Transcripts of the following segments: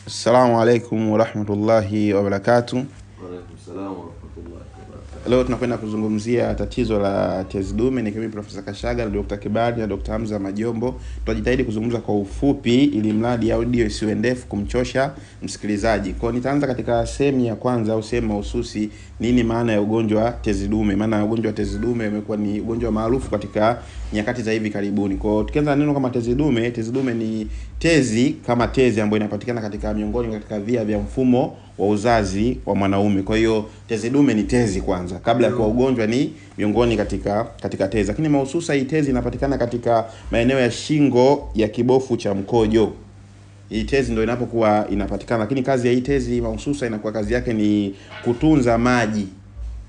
Assalamu alaikum wa rahmatullahi wa barakatuh. Wa alaikum salaam wa rahmatullahi wa barakatuh. Leo tunakwenda kuzungumzia tatizo la tezi dume. Ni kama Profesa Kashaga na Dr. Kibali na Dr. Hamza Majombo. Tutajitahidi kuzungumza kwa ufupi ili mradi audio isiwe ndefu kumchosha msikilizaji. Kwa nitaanza katika sehemu ya kwanza au sehemu mahususi, nini maana ya ugonjwa wa tezi dume. Maana ugonjwa wa tezi dume umekuwa ni ugonjwa maarufu katika nyakati za hivi karibuni. Kwa tukianza neno kama tezi dume ni tezi kama tezi ambayo inapatikana katika miongoni katika via vya mfumo wa uzazi wa mwanaume. Kwa hiyo tezi dume ni tezi kwanza kabla ya kuwa ugonjwa, ni miongoni katika tezi. Lakini mahususa hii tezi inapatikana katika maeneo ya shingo ya kibofu cha mkojo. Hii tezi ndio inapokuwa inapatikana, lakini kazi ya hii tezi mahususa inakuwa kazi yake ni kutunza maji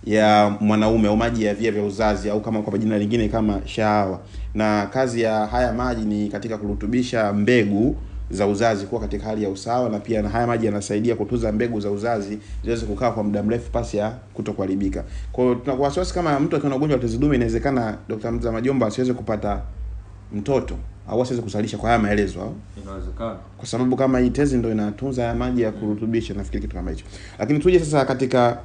ya mwanaume au maji ya via vya uzazi au kama kwa jina lingine kama shahawa. Na kazi ya haya maji ni katika kurutubisha mbegu za uzazi kuwa katika hali ya usawa, na pia na haya maji yanasaidia kutunza mbegu za uzazi ziweze kukaa kwa muda mrefu pasi ya kutokuharibika. Kwa hiyo tunakuwa wasiwasi kama mtu akiwa na ugonjwa wa tezi dume, inawezekana Dr. Hamza Majombo asiweze kupata mtoto au asiweze kuzalisha kwa haya maelezo au Inawezekana kwa sababu kama hii tezi ndio inatunza haya maji ya kurutubisha, nafikiri kitu kama hicho. Lakini tuje sasa katika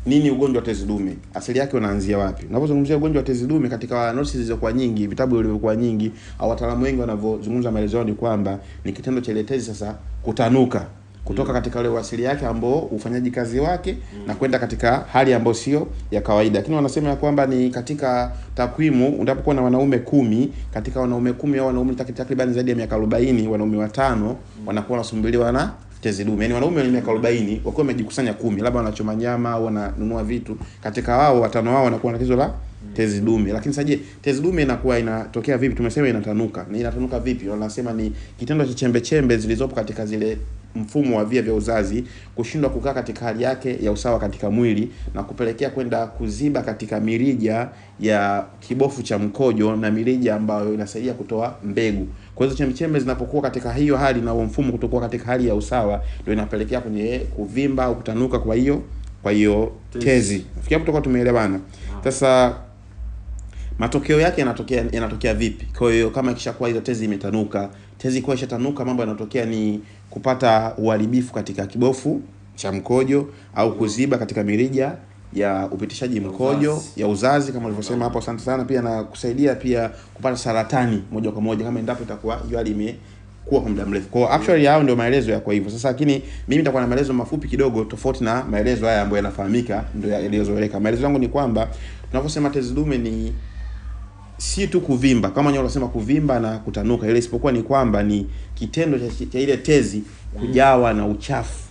nini ugonjwa wa tezi dume? Asili yake unaanzia wapi? Unapozungumzia ugonjwa wa tezi dume katika notices zilizokuwa nyingi, vitabu vilivyokuwa nyingi au wataalamu wengi wanavyozungumza maelezo ni kwamba ni kitendo cha ile tezi sasa kutanuka kutoka katika ile asili yake ambao ufanyaji kazi wake na kwenda katika hali ambayo sio ya kawaida. Lakini wanasema ya kwamba ni katika takwimu, unapokuwa na wanaume 10, katika wanaume 10 au wanaume takriban zaidi ya miaka 40, wanaume 5 wanakuwa wanasumbuliwa na tezi dume. Yaani wanaume wenye miaka 40 wakiwa wamejikusanya 10, labda wanachoma nyama au wananunua vitu, katika wao 5 wao wanakuwa na tatizo la tezi dume. Lakini sasa je, tezi dume inakuwa inatokea vipi? Tumesema inatanuka. Ni inatanuka vipi? Wanasema ni kitendo cha chembe chembe zilizopo katika zile mfumo wa via vya uzazi kushindwa kukaa katika hali yake ya usawa katika mwili na kupelekea kwenda kuziba katika mirija ya kibofu cha mkojo na mirija ambayo inasaidia kutoa mbegu. Kwa hiyo chembe zinapokuwa katika hiyo hali na mfumo kutokuwa katika hali ya usawa, ndio inapelekea kwenye kuvimba au kutanuka kwa hiyo tezi. Nafikiri hapo tumeelewana. Sasa matokeo yake yanatokea vipi? Kwa hiyo kama ikishakuwa hizo tezi imetanuka, tezi kwa ishatanuka, mambo yanatokea ni kupata uharibifu katika kibofu cha mkojo au kuziba katika mirija ya upitishaji mkojo ya uzazi kama nilivyosema hapo. Asante sana. Pia na kusaidia pia kupata saratani moja kwa moja kama endapo itakuwa hiyo hali imekuwa kwa muda mrefu. Kwa actually hao ndio maelezo ya kwa hivyo. Sasa lakini mimi nitakuwa na maelezo mafupi kidogo tofauti na maelezo haya ambayo yanafahamika ndio yaliyozoeleka. Maelezo yangu ni kwamba tunaposema tezi dume ni si tu kuvimba kama wenyewe wanasema kuvimba na kutanuka ile, isipokuwa ni kwamba ni kitendo cha ile tezi kujawa na uchafu.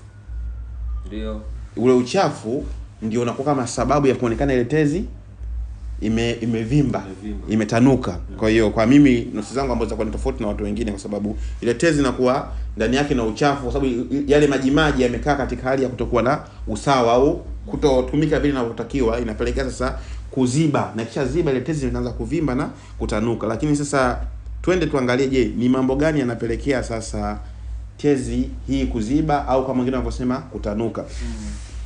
ndio Ule uchafu ndio unakuwa kama sababu ya kuonekana ile tezi imevimba, imetanuka. Kwa hiyo kwa mimi nosi zangu ambazo zitakuwa ni tofauti na watu wengine, kwa sababu ile tezi inakuwa ndani yake na uchafu, kwa sababu yale majimaji yamekaa katika hali ya kutokuwa na usawa au kutotumika vile inavyotakiwa, inapelekea sasa kuziba, na kisha ziba ile tezi inaanza kuvimba na kutanuka. Lakini sasa twende tuangalie, je, ni mambo gani yanapelekea sasa tezi hii kuziba au kama wengine wanavyosema kutanuka?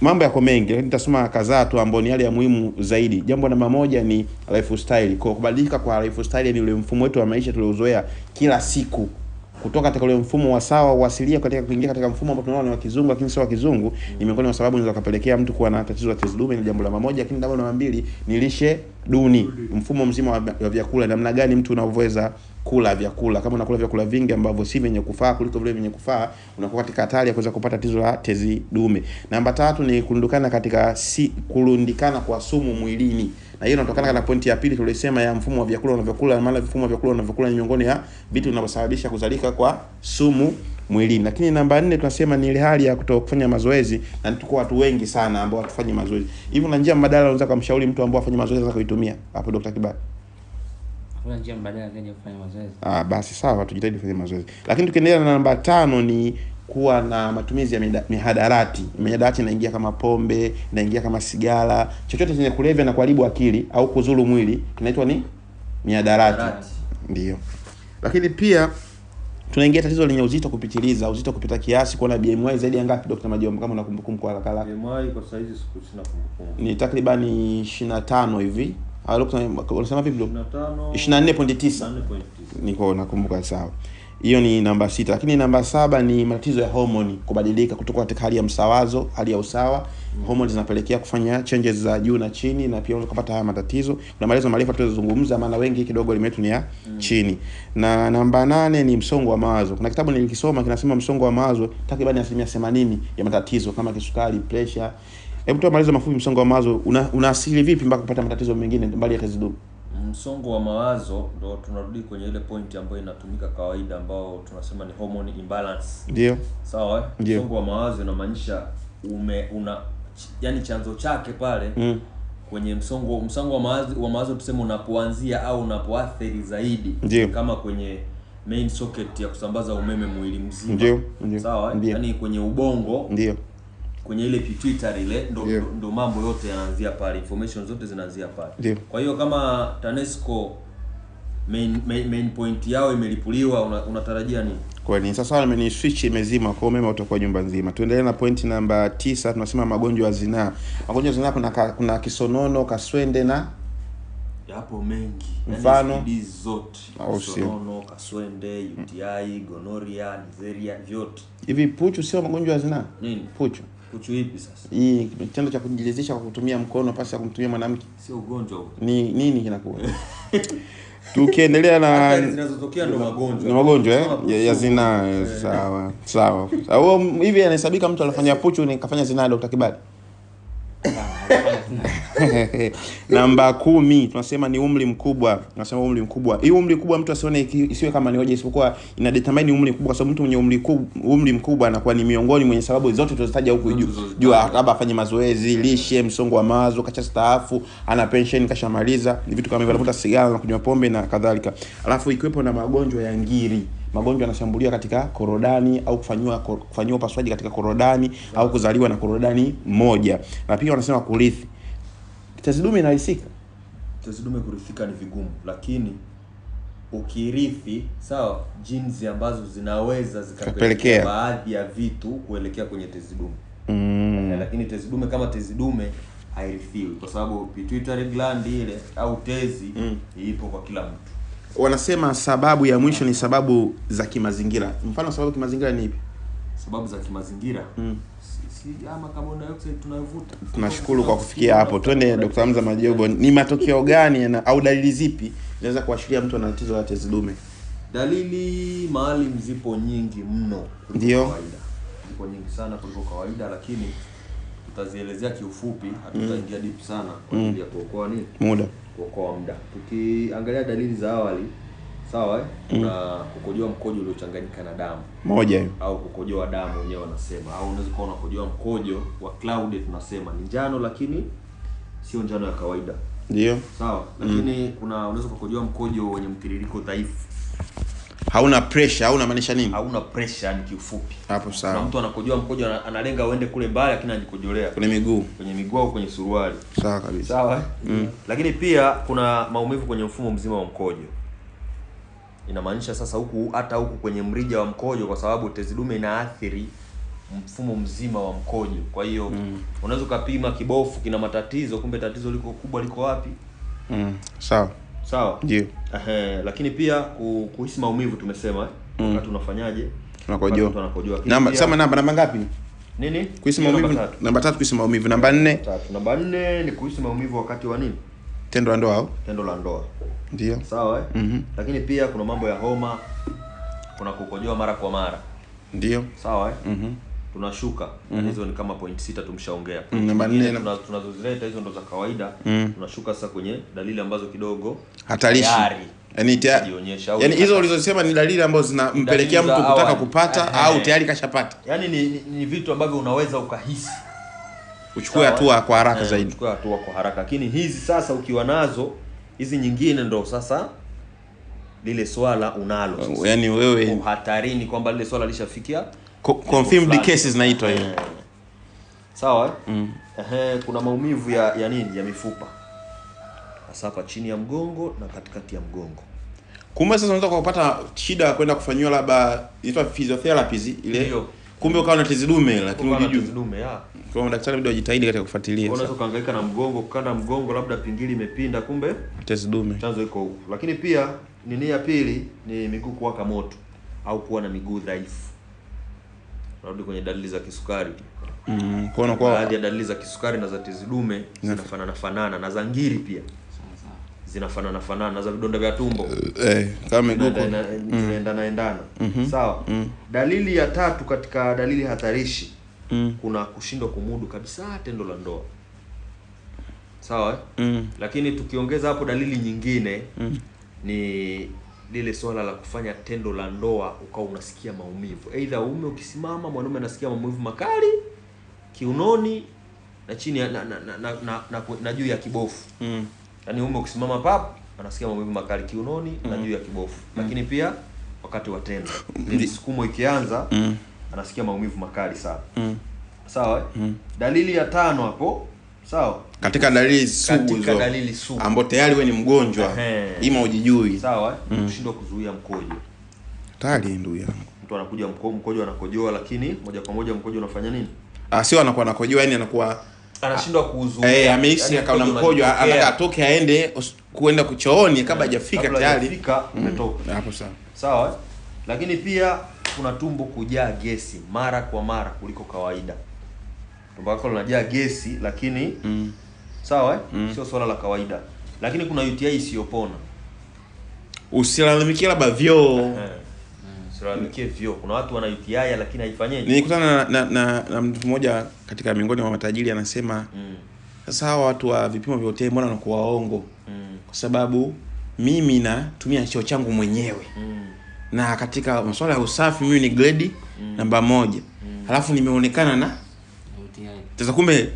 Mambo yako mengi, lakini nitasoma kadhaa tu ambapo ni yale ya muhimu zaidi. Jambo namba 1 ni lifestyle. Kwa kubadilika kwa lifestyle ni ule mfumo wetu wa maisha tuliozoea kila siku, kutoka katika ule mfumo wa sawa wa asilia katika kuingia katika mfumo ambao tunaona ni wa kizungu lakini sio wa kizungu. Ni miongoni mwa sababu zinaweza kupelekea mtu kuwa na tatizo la tezi dume, ni jambo namba 1. Lakini jambo namba 2 ni lishe duni, mfumo mzima wa vyakula, namna gani mtu unavyoweza kula vyakula. Kama unakula vyakula vingi ambavyo si vyenye kufaa kuliko vile vyenye kufaa, unakuwa katika hatari ya kuweza kupata tatizo la tezi dume. Namba 3 ni kurundikana kwa sumu mwilini. Na hiyo inatokana na pointi ya pili tulisema ya mfumo wa vyakula unavyokula. Maana mfumo wa vyakula unavyokula ni miongoni ya vitu vinavyosababisha kuzalika kwa sumu mwilini. Lakini namba 4 tunasema ni ile hali ya kutokufanya mazoezi, na tuko watu wengi sana ambao hatufanyi mazoezi. Hivi na njia mbadala unaweza kumshauri mtu ambao afanye mazoezi za kuitumia hapo Dr. Kibali? Kuna njia mbadala gani ya kufanya mazoezi? Basi sawa, tujitahidi kufanya mazoezi. Lakini tukiendelea na namba 5 ni kuwa na matumizi ya mihadarati. Mihadarati inaingia kama pombe, inaingia kama sigara, chochote chenye kulevya na kuharibu akili au kuzuru mwili kinaitwa ni mihadarati. Ndio. Lakini pia tunaingia tatizo lenye uzito kupitiliza, uzito kupita kiasi. Kuna BMI zaidi ya ngapi Dr. Majombo kama unakumbuka kwa haraka? BMI kwa saizi siku sina kumbukumbu. Ni takriban 25 hivi. Unasema vipi? 25 24.9. 24.9. Niko nakumbuka sawa. Hiyo ni namba 6. Lakini namba 7 ni matatizo ya homoni kubadilika kutoka katika hali ya msawazo, hali ya usawa. Homoni zinapelekea kufanya changes za juu na chini, na pia unaweza kupata haya matatizo. Kuna maelezo marefu tutazungumza, maana wengi kidogo limetu ni ya chini. Na namba 8 ni msongo wa mawazo. Kuna kitabu nilikisoma kinasema msongo wa mawazo takriban 80% ya matatizo kama kisukari, pressure. Hebu toa maelezo mafupi, msongo wa mawazo unaasili vipi mpaka kupata matatizo mengine mbali ya tezi dume? Msongo wa mawazo ndo tunarudi kwenye ile point ambayo inatumika kawaida, ambao tunasema ni hormone imbalance. Ndio. Sawa? Msongo wa mawazo inamaanisha yani chanzo chake pale kwenye msongo wa mawazo tuseme unapoanzia au unapoathiri zaidi. Ndiyo. Kama kwenye main socket ya kusambaza umeme mwili mzima. Ndio. Sawa? Yani kwenye ubongo. Ndio. Kwenye ile pituitary ile ndo mambo yote yanaanzia pale, information zote zinaanzia pale. Ndio. Kwa hiyo kama TANESCO main point yao imelipuliwa, unatarajia nini? Kwa nini sasa ni switch imezima kwa umeme utakuwa nyumba nzima. Tuendelee na point namba 9, tunasema magonjwa ya zinaa. Magonjwa ya zinaa kuna kisonono, kaswende na yapo mengi. Mfano hizi zote. Kisonono, kaswende, UTI, gonorrhea, diphtheria, vyote. Hivi puchu sio magonjwa ya zinaa? Nini? Puchu. Puchu ipi sasa? Hii kitendo cha kujilizisha kwa kutumia mkono pasi ya kumtumia mwanamke. Sio ugonjwa huo. Ni nini kinakuwa? Tukiendelea na zinazotokea ndo magonjwa. Ni magonjwa ya zinaa. Sawa. Au hivi anahesabika mtu alifanya puchu ni kafanya zinaa Dr. Kibali? Namba 10 tunasema ni umri mkubwa. Tunasema umri mkubwa. Hii umri mkubwa mtu asione isiwe kama ni hoja, isipokuwa ina determine umri mkubwa, kwa sababu mtu mwenye umri mkubwa anakuwa ni miongoni mwenye sababu zote tulizitaja huku juu. Labda afanye mazoezi, lishe, msongo wa mawazo, kacha staafu, ana pension kashamaliza, ni vitu kama hivyo, anavuta sigara na kunywa pombe na kadhalika. Alafu ikiwepo na magonjwa ya ngiri. Magonjwa yanashambulia katika korodani au kufanywa upasuaji katika korodani au kuzaliwa na korodani moja. Na pia wanasema kurithi. Tezi dume inarisika. Tezi dume kurithika ni vigumu, lakini ukirithi sawa, genes ambazo zinaweza zikapelekea baadhi ya vitu kuelekea kwenye tezi dume. Lakini tezi dume kama tezi dume hairithiwi, kwa sababu pituitary gland ile au tezi ipo kwa kila mtu. Wanasema sababu ya mwisho ni sababu za kimazingira. Mfano sababu kimazingira ni ipi? Sababu za kimazingira si ama carbon dioxide tunayovuta. Tunashukuru kwa kufikia hapo. Twende Dr. Hamza Majobo, ni matokeo gani au dalili zipi zinaweza kuashiria mtu ana tatizo la tezi dume? Dalili maalum zipo nyingi mno kuliko kawaida. Zipo nyingi sana kuliko kawaida, lakini tutazielezea kiufupi, hatutaingia deep sana kwa ajili ya kuokoa nini? Kuokoa muda. Tukiangalia dalili za awali, sawa kuna kukojoa mkojo uliochanganyika na damu. Moja hiyo. Au kukojoa damu wenyewe wanasema, au unaweza kuona kukojoa mkojo wa clouded, tunasema ni njano lakini sio njano ya kawaida. Ndio. Sawa, lakini unaweza kukojoa mkojo wenye mtiririko dhaifu. Hauna pressure, hauna maanisha nini? Hauna pressure ni kiufupi. Hapo sawa. Na mtu anakojoa mkojo analenga uende kule mbali, lakini anajikojolea kwenye miguu au kwenye suruali. Sawa kabisa. Sawa. Lakini pia kuna maumivu kwenye mfumo mzima wa mkojo. Inamaanisha sasa hata huku kwenye mrija wa mkojo, kwa sababu tezi dume inaathiri mfumo mzima wa mkojo. Kwa hiyo unaweza kupima kibofu kina matatizo, kumbe tatizo liko kubwa liko wapi? Sawa. Ndio. Lakini pia kuhisi maumivu tumesema wakati unafanyaje? Tunakojoa. Namba ngapi? Nini? Kuhisi maumivu. Namba 3 kuhisi maumivu. Namba 4. Namba 4 ni kuhisi maumivu wakati wa nini? Tendo la ndoa au? Tendo la ndoa. Ndio. Sawa Lakini pia kuna mambo ya homa, kuna kukojoa mara kwa mara. Ndio. Sawa Tunashuka. Hizo ni kama point 6 tumshaongea. Namba 4 tunazozileta hizo ndo za kawaida. Tunashuka sasa kwenye dalili ambazo kidogo hatarishi. Yaani hizo ulizosema ni dalili ambazo zinampelekea mtu kutaka kupata au tayari kashapata. Yaani ni vitu ambavyo unaweza ukahisi. Uchukue hatua kwa haraka zaidi. Uchukue hatua kwa haraka. Lakini hizi sasa ukiwa nazo, hizi nyingine ndo sasa lile swala unalo sasa. Yaani wewe hatarini kwamba lile swala lishafikia confirmed cases naitwa hiyo. Sawa kuna maumivu ya nini? Ya mifupa. Hasa hapa chini ya mgongo na katikati ya mgongo. Kumbe sasa unaweza kupata shida ya kwenda kufanywa labda inaitwa physiotherapy ile. Kumbe ukawa na tezi dume lakini unajua tezi dume kwa madaktari bado wajitahidi katika kufuatilia. Unaweza kuhangaika na mgongo, kukanda mgongo, labda pingili imepinda, kumbe tezi dume. Chanzo iko huko. Lakini pia nini ya pili ni miguu kuwaka moto au kuwa na miguu dhaifu. Narudi kwenye dalili za kisukari. Kwa baadhi ya dalili za kisukari na za tezi dume zinafanana na za ngiri pia. Zinafanana na za vidonda vya tumbo. Kama migoko zinaendana. Sawa. Dalili ya tatu katika dalili hatarishi, kuna kushindwa kumudu kabisa tendo la ndoa. Sawa? Lakini tukiongeza hapo dalili nyingine ni lile swala la kufanya tendo la ndoa ukao unasikia maumivu. Aidha uume ukisimama, mwanaume anasikia maumivu makali kiunoni na chini na juu ya kibofu. Yaani uume ukisimama anasikia maumivu makali kiunoni na juu ya kibofu. Lakini pia wakati wa tendo, msukumo ikianza anasikia maumivu makali sana. Sawa? Dalili ya tano hapo. Sawa? Katika dalili sugu ambapo tayari wewe ni mgonjwa, ima ujijui. Sawa? Kushindwa kuzuia mkojo. Tayari ndugu yangu. Mtu anakuja mkojo anakojoa, lakini moja kwa moja mkojo unafanya nini? Sio anakuwa anakojoa, yani anakuwa anashindwa kuzuia. Ameishi akaona mkojo, anataka atoke aende kuenda kuchooni kabla hajafika tayari umetoka. Hapo sawa. Sawa? Lakini pia kuna tumbo kujaa gesi mara kwa mara kuliko kawaida. Tumbo lako linajaa gesi lakini sawa sio swala la kawaida. Lakini kuna UTI isiyopona. Usilalamikie labda vyoo. Usilalamikie vyoo. Kuna watu wana UTI lakini haifanyeje. Nilikutana na mtu mmoja katika miongoni mwa matajiri anasema sasa hawa watu wa vipimo vya UTI mbona wanakuwa waongo? Kwa sababu mimi natumia choo changu mwenyewe. Na katika masuala ya usafi mimi ni grade namba 1. Halafu nimeonekana na UTI. Sasa kumbe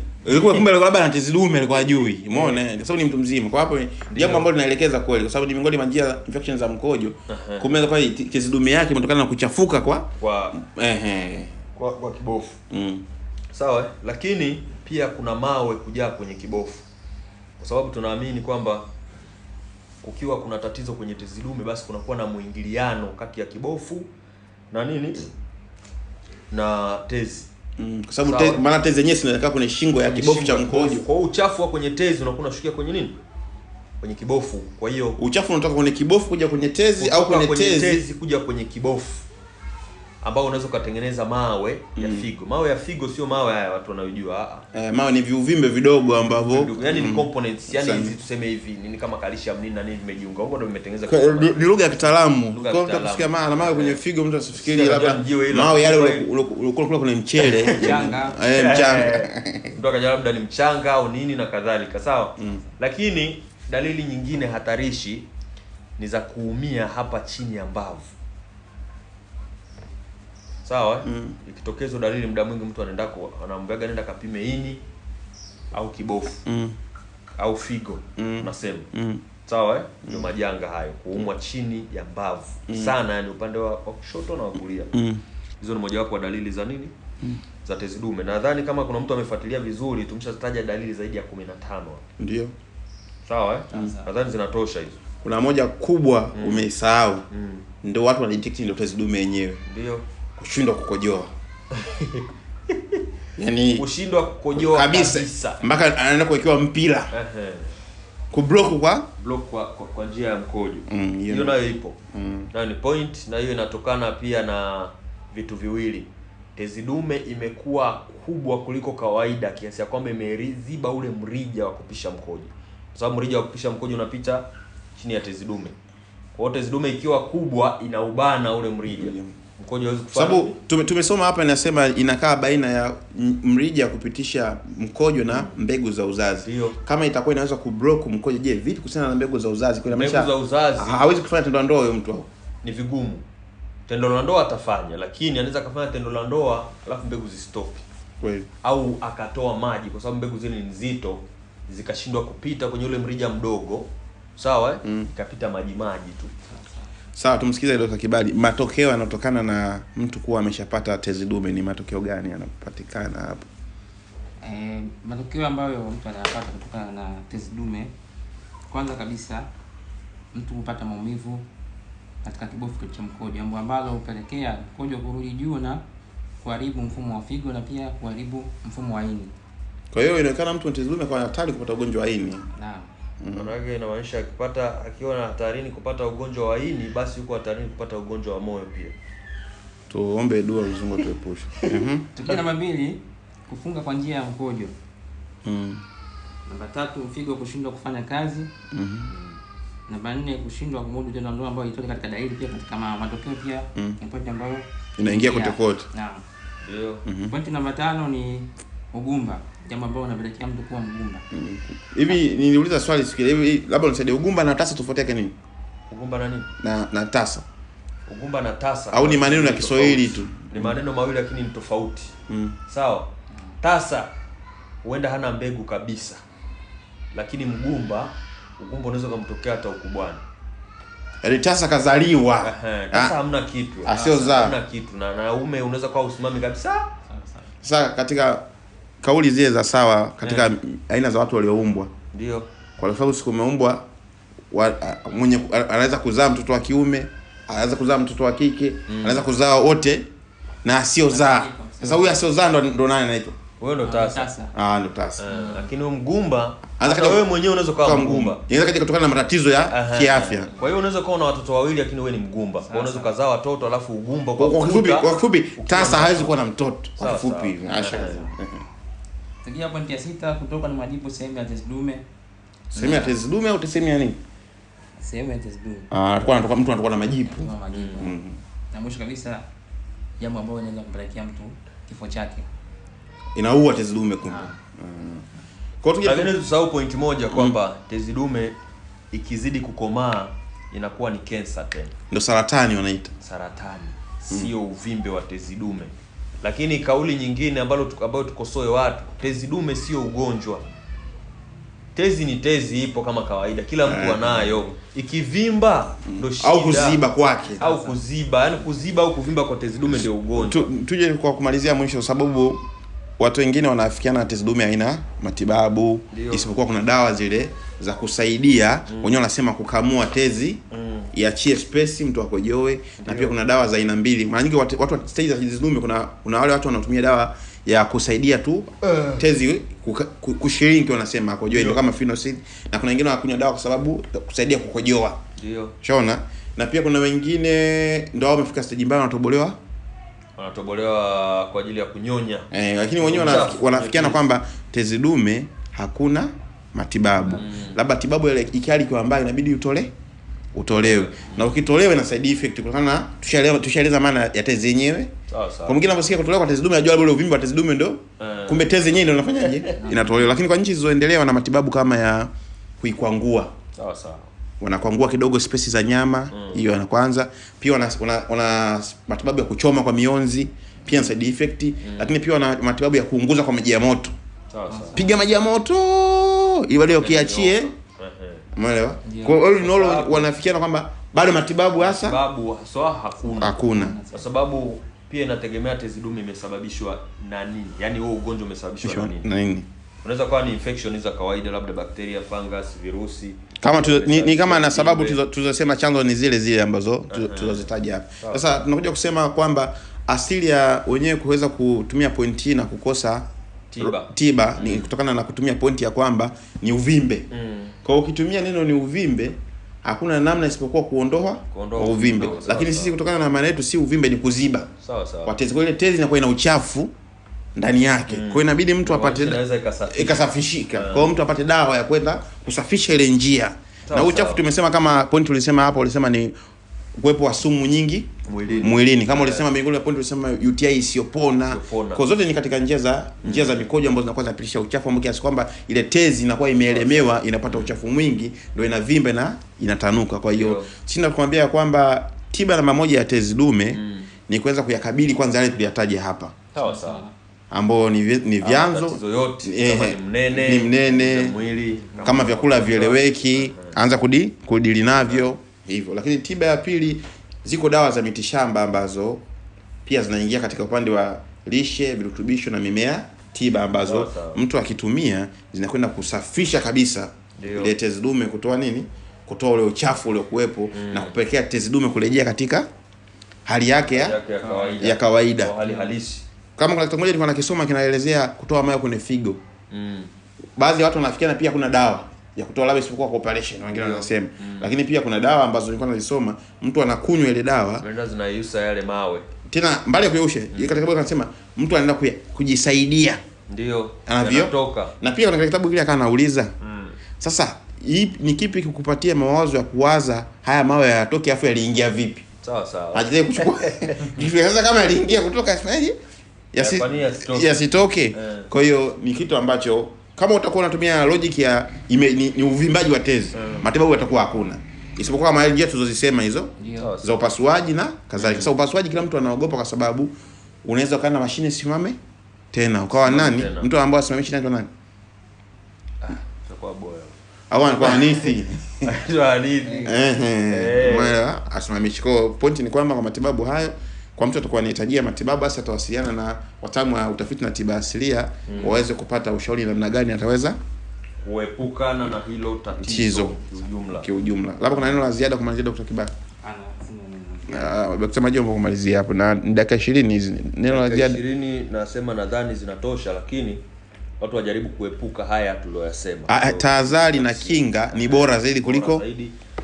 labda na tezi dume alikuwa ajui. Umeona? Kwa sababu ni mtu mzima. Kwa hapo jambo ambalo tunaelekeza kweli, kwa sababu ni miongoni mwa njia infection za mkojo. Kumbe kwa tezi dume yake imetokana na kuchafuka kwa kibofu. Sawa? Lakini pia kuna mawe kujaa kwenye kibofu. Kwa sababu tunaamini kwamba ukiwa kuna tatizo kwenye tezi dume, basi kunakuwa na muingiliano kati ya kibofu na nini na tezi. Kwa sababu maana tezi yenyewe inakaa kwenye shingo ya kibofu cha mkojo. Kwa hiyo uchafu wa kwenye tezi unakuwa unashukia kwenye nini? Kwenye kibofu. Kwa hiyo uchafu unatoka kwenye kibofu kuja kwenye tezi au kwenye tezi kuja kwenye kibofu, ambao unaweza kutengeneza mawe ya figo. Mawe ya figo sio mawe haya watu wanayojua. Mawe ni viuvimbe vidogo ambavyo yani ni components, yani hizi tuseme hivi nini kama calcium nini na nini vimejiunga huko ndio vimetengeneza. Ni lugha ya kitaalamu. Kwa hiyo utasikia mawe kwenye figo, mtu asifikiri labda mawe yale ulikuwa kwenye mchele mchanga. Mchanga. Mtu akaja labda ni mchanga au nini na kadhalika. Sawa? Lakini dalili nyingine hatarishi ni za kuumia hapa chini ya mbavu. Sawa? Ikitokezo dalili muda mwingi mtu anaambiaga nenda kapime ini au kibofu au figo unasema. Sawa? Ndio majanga hayo, kuumwa chini ya mbavu sana, yani upande wa kushoto na wa kulia. Hizo ni mojawapo wa dalili za nini? Za tezi dume. Nadhani kama kuna mtu amefuatilia vizuri tumeshataja dalili zaidi ya 15. Ndio. Sawa? Nadhani zinatosha hizo. Kuna moja kubwa umeisahau. Ndio watu wanadetect ndio tezi dume yenyewe. Ndio. Kushindwa kukojoa. Yaani kushindwa kukojoa kabisa. Mpaka anaenda kuwekewa mpira. Kublock kwa njia ya mkojo. Hiyo nayo ipo. Nayo ni point, na hiyo inatokana pia na vitu viwili. Tezi dume imekuwa kubwa kuliko kawaida kiasi ya kwamba imeziba ule mrija wa kupisha mkojo. Kwa sababu mrija wa kupisha mkojo unapita chini ya tezi dume. Kwa hiyo tezi dume ikiwa kubwa inaubana ule mrija. Mkojo hawezi kufanya. Sababu tumesoma hapa inasema inakaa baina ya mrija kupitisha mkojo na mbegu za uzazi. Dio. Kama itakuwa inaweza kublock mkojo, je, vipi kuhusiana na mbegu za uzazi? Kwa mbegu za uzazi hawezi kufanya tendo la ndoa huyo mtu. Ni vigumu. Tendo la ndoa atafanya, lakini anaweza kufanya tendo la ndoa alafu mbegu zisitopi. Kweli. Au akatoa maji kwa sababu mbegu zile ni nzito, zikashindwa kupita kwenye ule mrija mdogo. Sawa? Ikapita maji tu. Sawa, tumsikize Dr. Kibali. Matokeo yanatokana na mtu kuwa ameshapata tezi dume ni matokeo gani yanapatikana hapo? Matokeo ambayo mtu anayapata kutokana na tezi dume, kwanza kabisa mtu hupata maumivu katika kibofu cha mkojo, ambalo hupelekea mkojo kurudi juu na kuharibu mfumo wa figo na pia kuharibu mfumo wa ini. Kwa hiyo inaonekana mtu mwenye tezi dume kwa hatari kupata ugonjwa wa ini. Naam. Maana inamaanisha akiwa na hatarini kupata ugonjwa wa ini, basi yuko hatarini kupata ugonjwa wa moyo pia. Tuombe dua mzungu tuepushe. Tukio namba 2, kufunga kwa njia ya mkojo. Namba 3, figo kushindwa kufanya kazi. Namba 4, kushindwa kumudu tendo la ndoa ambayo ilitoka katika dalili pia katika matokeo pia ni point ambayo inaingia kote kote. Naam. Ndio. Point namba 5 ni ugumba, jambo ambalo linapelekea mtu kuwa mgumba. Hivi niliuliza swali siku hivi, labda unisaidie, ugumba na tasa tofauti yake nini? Ugumba na nini? Na tasa. Ugumba na tasa au ni maneno ya Kiswahili tu? Ni maneno mawili lakini ni tofauti. Sawa. Tasa huenda hana mbegu kabisa. Lakini ugumba unaweza kumtokea hata ukubwani. Yaani tasa kazaliwa. Tasa hamna kitu. Asiozaa. Hamna kitu. Na naume unaweza kuwa usimami kabisa. Sasa katika kauli zile za sawa katika aina za watu walioumbwa. Ndio. Kwa sababu siku umeumbwa mwenye anaweza kuzaa mtoto wa kiume, anaweza kuzaa mtoto wa kike, anaweza kuzaa wote na asiozaa. Sasa huyu asiozaa ndo nani anaitwa? Wewe ndo tasa. Ndo tasa. Lakini mgumba hata wewe mwenyewe unaweza kuwa mgumba. Inaweza kaja kutokana na matatizo ya kiafya. Kwa hiyo unaweza kuwa na watoto wawili lakini wewe ni mgumba. Kwa unaweza kuzaa watoto alafu ugumba kwa kifupi tasa hawezi kuwa na mtoto. Kwa kifupi hivi. Tukia point ya 6, kutoka na majibu sehemu ya tezi dume. Sehemu ya tezi dume au sehemu ya nini? Sehemu ya tezi dume. Alikuwa anatoka mtu anatoka na majipu. Na mwisho kabisa jambo ambalo linaweza kumpelekea mtu kifo chake. Inaua tezi dume kumbe. Kwa hiyo lakini tusahau point moja kwamba tezi dume ikizidi kukomaa inakuwa ni cancer tena. Ndio saratani wanaita. Saratani. Sio uvimbe wa tezi dume. Lakini kauli nyingine ambayo tukosoe watu, tezi dume sio ugonjwa. Tezi ni tezi, ipo kama kawaida, kila mtu anayo. Ikivimba ndio shida. Au kuziba kwake. Au kuziba, yani kuziba au kuvimba kwa tezi dume ndio ugonjwa. Tuje kwa kumalizia mwisho, sababu watu wengine wanaafikiana na tezi dume haina matibabu, isipokuwa kuna dawa zile za kusaidia. Wenyewe wanasema kukamua tezi iachie space mtu akojoe, na pia kuna dawa za aina mbili. Mara nyingi watu wa stage za tezi dume kuna wale watu wanatumia dawa ya kusaidia tu tezi kushrink, wanasema akojoe, ndio kama Phenoxid, na kuna wengine wanakunywa dawa kwa sababu kusaidia kukojoa. Ndio. Unaona? Na pia kuna wengine ndio wamefika stage mbaya wanatobolewa kwa ajili ya kunyonya. Lakini wenyewe wanafikiana kwamba tezi dume hakuna matibabu. Labda tibabu ile ikali kwa ambayo inabidi utolewe. Na ukitolewa ina side effect kutokana na tushaeleza maana ya tezi yenyewe. Sawa. Kwa mwingine anaposikia kutolewa kwa tezi dume anajua labda ule uvimbe wa tezi dume ndio. Kumbe tezi yenyewe ndio inafanyaje? Inatolewa. Lakini kwa nchi zilizoendelea wana matibabu kama ya kuikwangua. Sawa. Wanakwangua kidogo space za nyama, hiyo ya kwanza. Pia wana matibabu ya kuchoma kwa mionzi, pia side effect, lakini pia wana matibabu ya kuunguza kwa maji ya moto. Sawa. Piga maji ya moto ili leo kiachie. Umeelewa? Kwa hiyo nolo wanafikiana kwamba bado matibabu matibabu hakuna. Kwa sababu pia inategemea tezi dume imesababishwa na nini. Yaani wewe ugonjwa umesababishwa na nini? Unaweza kuwa ni infection za kawaida, labda bakteria, fungus, virusi. Kama ni kama na sababu tulizosema chanzo ni zile ambazo tulizozitaja hapa. Sasa tunakuja kusema kwamba asili ya wenyewe kuweza kutumia pointi na kukosa tiba ni kutokana na kutumia pointi ya kwamba ni uvimbe. Kwa ukitumia neno ni uvimbe, hakuna namna isipokuwa kuondoa uvimbe. Lakini sisi kutokana na maana yetu si uvimbe, ni kuziba. Sawa. Kwa tezi, kwa ile tezi inakuwa ina uchafu ndani yake. Kwa hiyo inabidi mtu apate ikasafishika. Kwa hiyo mtu apate dawa ya kwenda kusafisha ile njia. Na uchafu tumesema kama point ulisema hapo, ulisema ni uwepo wa sumu nyingi mwilini. Kama ulisema miongoni mwa point ulisema UTI isiyopona. Kwa zote ni katika njia za mikojo ambazo zinakuwa zinapitisha uchafu, ambao kiasi kwamba ile tezi inakuwa imeelemewa, inapata uchafu mwingi, ndio inavimba na inatanuka. Kwa hiyo sina kuambia kwamba tiba namba moja ya tezi dume ni kuweza kuyakabili kwanza yale tuliyataja hapa. Sawa. Ambao ni vyanzo yote, kama ni mnene mwili, kama vyakula vieleweki, anza kudili navyo hivyo. Lakini tiba ya pili, ziko dawa za mitishamba ambazo pia zinaingia katika upande wa lishe, virutubisho na mimea tiba, ambazo mtu akitumia zinakwenda kusafisha kabisa ile tezi dume, kutoa ule uchafu ule kuwepo na kupelekea tezi dume kurejea katika hali yake ya kawaida, hali halisi. Kama kuna kitu moja nilikuwa nakisoma kinaelezea kutoa mayo kwenye figo. Baadhi ya watu wanafikiana pia kuna dawa ya kutoa labda isipokuwa kwa operation, wengine wanasema. Lakini pia kuna dawa ambazo nilikuwa nazisoma, mtu anakunywa ile dawa, zinaisha yale mawe. Tena mbali ya kuyausha, katika kitabu anasema mtu anaenda kujisaidia. Ndio. Anavyotoka. Na pia katika kitabu kile anauliza. Sasa ni kipi kikupatia mawazo ya kuwaza haya mawe yatoke afu yaliingia vipi? Sawa. Aje kuchukua. Sasa kama yaliingia kutoka Ismaili yasitoke. Kwa hiyo ni kitu ambacho kama utakuwa unatumia logic ya ni uvimbaji wa tezi, matibabu yatakuwa hakuna. Isipokuwa kama njia tulizozisema hizo za upasuaji na kadhalika. Sasa upasuaji kila mtu anaogopa kwa sababu unaweza kana mashine simame tena ukawa nani? Mtu ambaye asimamishi nani nani? Itakuwa boya. Au anakuwa hanithi. Hanithi. Mwana asimamishi. Kwa point ni kwamba kwa matibabu hayo kwa mtu atakuwa anahitajia matibabu basi atawasiliana na wataalamu wa utafiti na tiba asilia waweze kupata ushauri namna gani ataweza kuepukana na hilo tatizo kiujumla. Labda kuna neno la ziada kumalizia Dr. Kibaki? Dr. Majombo kumalizia hapo na dakika 20 hizi. Neno la ziada 20 nasema nadhani zinatosha, lakini watu wajaribu kuepuka haya tuliyosema. Tahadhari na kinga ni bora zaidi kuliko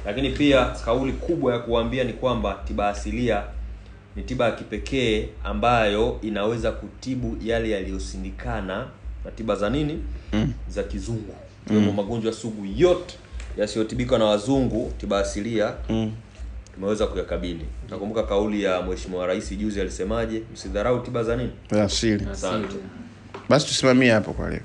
lakini pia kauli kubwa ya kuambia ni kwamba tiba asilia ni tiba ya kipekee ambayo inaweza kutibu yale yaliyosindikana na tiba za nini? Za kizungu. Kwa magonjwa sugu yote yasiyotibika na wazungu, tiba asilia tumeweza kuyakabili. Nakumbuka kauli ya Mheshimiwa Rais juzi alisemaje? Msidharau tiba za nini? Asili. Asante. Basi tusimamie hapo kwa leo.